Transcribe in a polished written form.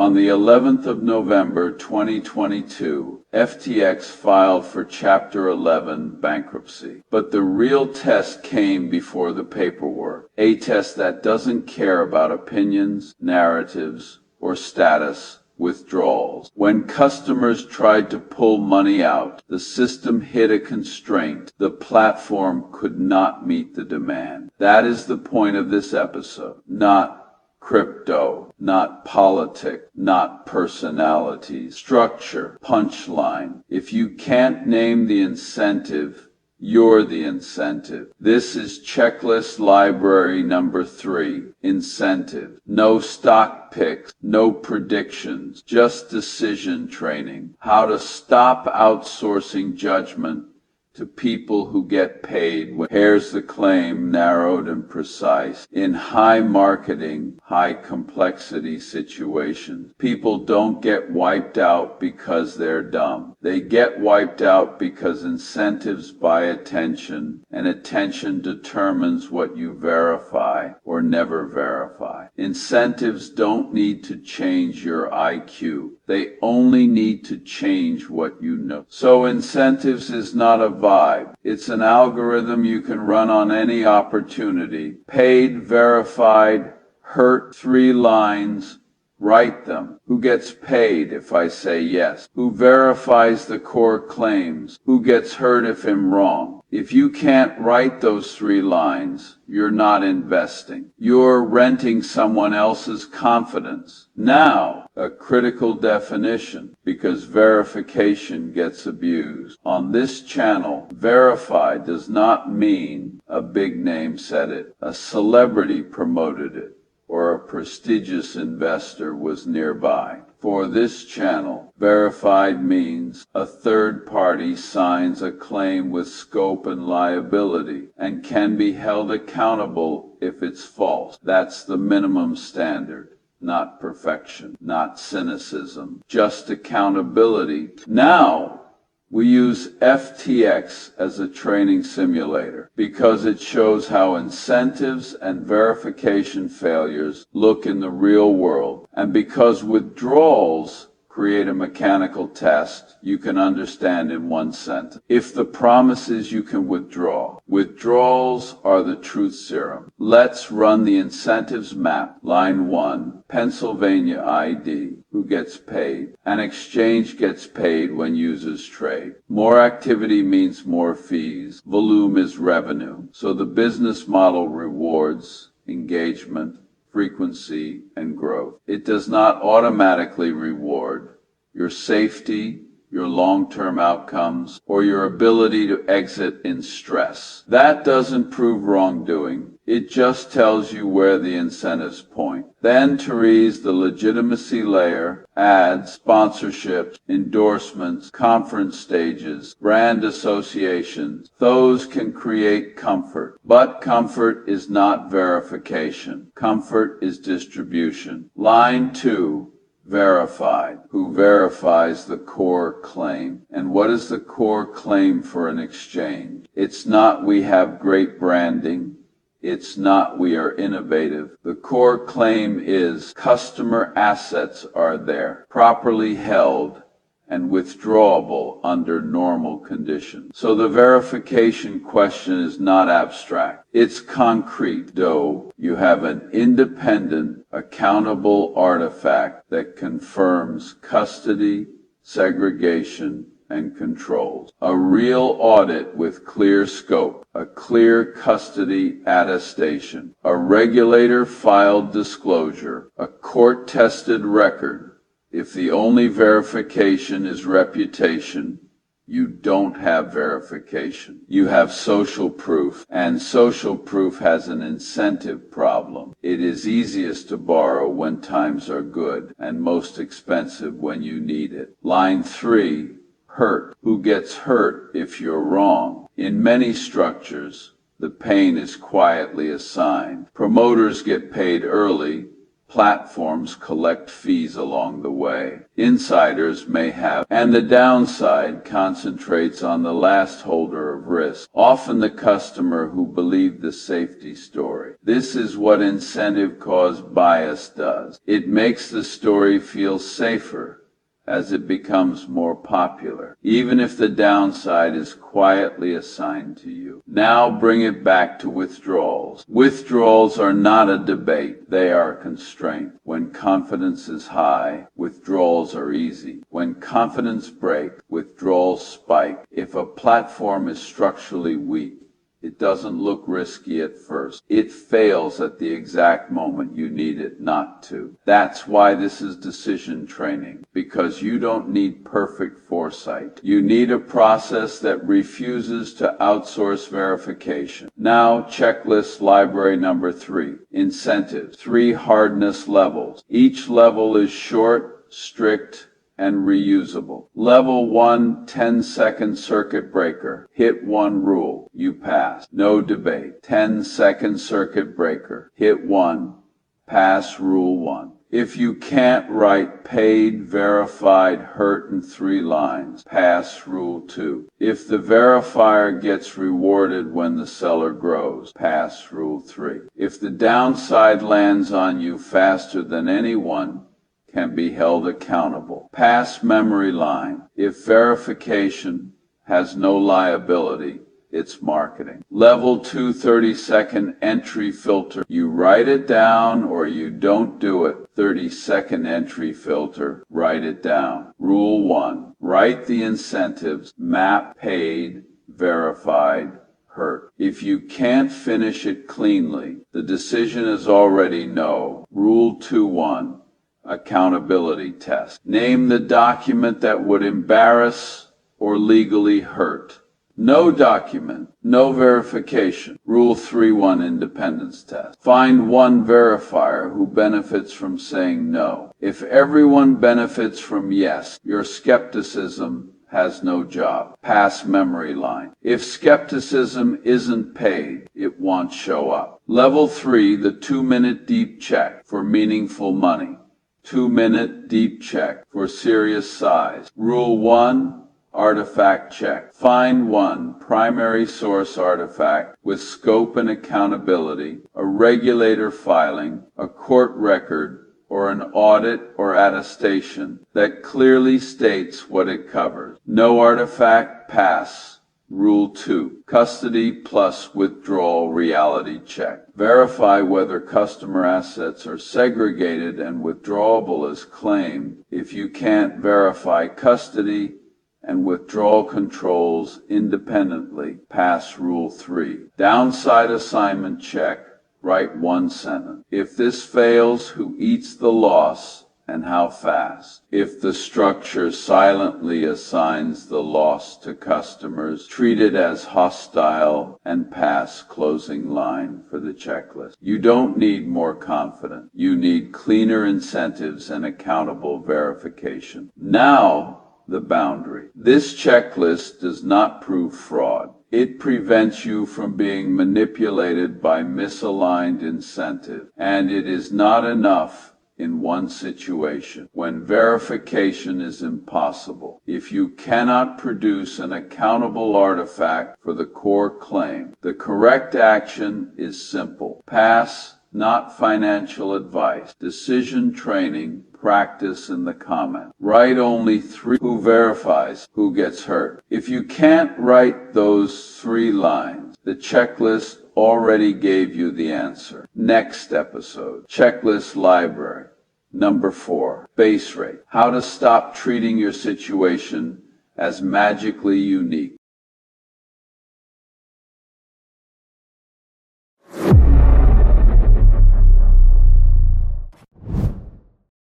On the 11th of November 2022, FTX filed for Chapter 11 bankruptcy. But the real test came before the paperwork, a test that doesn't care about opinions, narratives, or status. Withdrawals. When customers tried to pull money out, the system hit a constraint. The platform could not meet the demand. That is the point of this episode. Not crypto, not politics, not personalities, structure, punchline. If you can't name the incentive, you're the incentive. This is checklist library number 3, incentive. No stock picks, no predictions, just decision training. How to stop outsourcing judgment to people who get paid. Here's the claim, narrowed and precise. In high marketing, high complexity situations, people don't get wiped out because they're dumb. They get wiped out because incentives buy attention, and attention determines what you verify or never verify. Incentives don't need to change your IQ. They only need to change what you know. So incentives is not a vibe. It's an algorithm you can run on any opportunity. Paid, verified, hurt, 3 lines. Write them. Who gets paid if I say yes? Who verifies the core claims? Who gets hurt if I'm wrong? If you can't write those 3 lines, you're not investing. You're renting someone else's confidence. Now, a critical definition, because verification gets abused. On this channel, verify does not mean a big name said it, a celebrity promoted it, or a prestigious investor was nearby. For this channel, verified means a third party signs a claim with scope and liability and can be held accountable if it's false. That's the minimum standard, not perfection, not cynicism, just accountability. Now, we use FTX as a training simulator because it shows how incentives and verification failures look in the real world, and because withdrawals create a mechanical test you can understand in 1 sentence. If the promise is you can withdraw, withdrawals are the truth serum. Let's run the incentives map. Line 1, Pennsylvania ID. Who gets paid? An exchange gets paid when users trade. More activity means more fees. Volume is revenue. So the business model rewards engagement, frequency, and growth. It does not automatically reward your safety, your long-term outcomes, or your ability to exit in stress. That doesn't prove wrongdoing. It just tells you where the incentives point. Then Therese, the legitimacy layer, ads, sponsorships, endorsements, conference stages, brand associations. Those can create comfort. But comfort is not verification. Comfort is distribution. Line 2. Verified. Who verifies the core claim? And what is the core claim for an exchange? It's not we have great branding. It's not we are innovative. The core claim is customer assets are there, properly held, and withdrawable under normal conditions. So the verification question is not abstract. It's concrete. Though you have an independent, accountable artifact that confirms custody, segregation, and controls. A real audit with clear scope, a clear custody attestation, a regulator-filed disclosure, a court-tested record. If the only verification is reputation, you don't have verification. You have social proof, and social proof has an incentive problem. It is easiest to borrow when times are good, and most expensive when you need it. Line 3, hurt. Who gets hurt if you're wrong? In many structures, the pain is quietly assigned. Promoters get paid early, Platforms collect fees along the way. Insiders may have, and the downside concentrates on the last holder of risk, often the customer who believed the safety story. This is what incentive-caused bias does. It makes the story feel safer as it becomes more popular, even if the downside is quietly assigned to you. Now bring it back to withdrawals. Withdrawals are not a debate, they are a constraint. When confidence is high, withdrawals are easy. When confidence breaks, withdrawals spike. If a platform is structurally weak, it doesn't look risky at first. It fails at the exact moment you need it not to. That's why this is decision training, because you don't need perfect foresight. You need a process that refuses to outsource verification. Now, checklist library number 3. Incentives. 3 hardness levels. Each level is short, strict, and reusable. Level 1, 10-second circuit breaker. Hit 1 rule. You pass. No debate. 10-second circuit breaker. Hit 1. Pass rule 1. If you can't write paid, verified, hurt in 3 lines, pass rule 2. If the verifier gets rewarded when the seller grows, pass rule 3. If the downside lands on you faster than anyone can be held accountable, pass memory line. If verification has no liability, it's marketing. Level 2, 30-second entry filter. You write it down or you don't do it. 30-second entry filter. Write it down. Rule 1. Write the incentives. Map paid, verified, hurt. If you can't finish it cleanly, the decision is already no. Rule 2.1. Accountability test. Name the document that would embarrass or legally hurt. No document, no verification. Rule 3.1 independence test. Find one verifier who benefits from saying no. If everyone benefits from yes, your skepticism has no job. Pass memory line. If skepticism isn't paid, it won't show up. Level 3, the 2-minute deep check for meaningful money. 2-minute deep check for serious size. Rule 1, artifact check. Find one primary source artifact with scope and accountability, a regulator filing, a court record, or an audit or attestation that clearly states what it covers. No artifact, pass. Rule 2, custody plus withdrawal reality check. Verify whether customer assets are segregated and withdrawable as claimed. If you can't verify custody and withdrawal controls independently, pass Rule 3. Downside assignment check. Write 1 sentence. If this fails, who eats the loss and how fast? If the structure silently assigns the loss to customers, treat it as hostile and pass closing line for the checklist. You don't need more confidence. You need cleaner incentives and accountable verification. Now, the boundary. This checklist does not prove fraud. It prevents you from being manipulated by misaligned incentive, and it is not enough in one situation, when verification is impossible. If you cannot produce an accountable artifact for the core claim, the correct action is simple. Pass, not financial advice. Decision training, practice in the comment. Write only 3. Who verifies? Who gets hurt? If you can't write those 3 lines, the checklist already gave you the answer. Next episode, checklist library. Number 4, base rate. How to stop treating your situation as magically unique.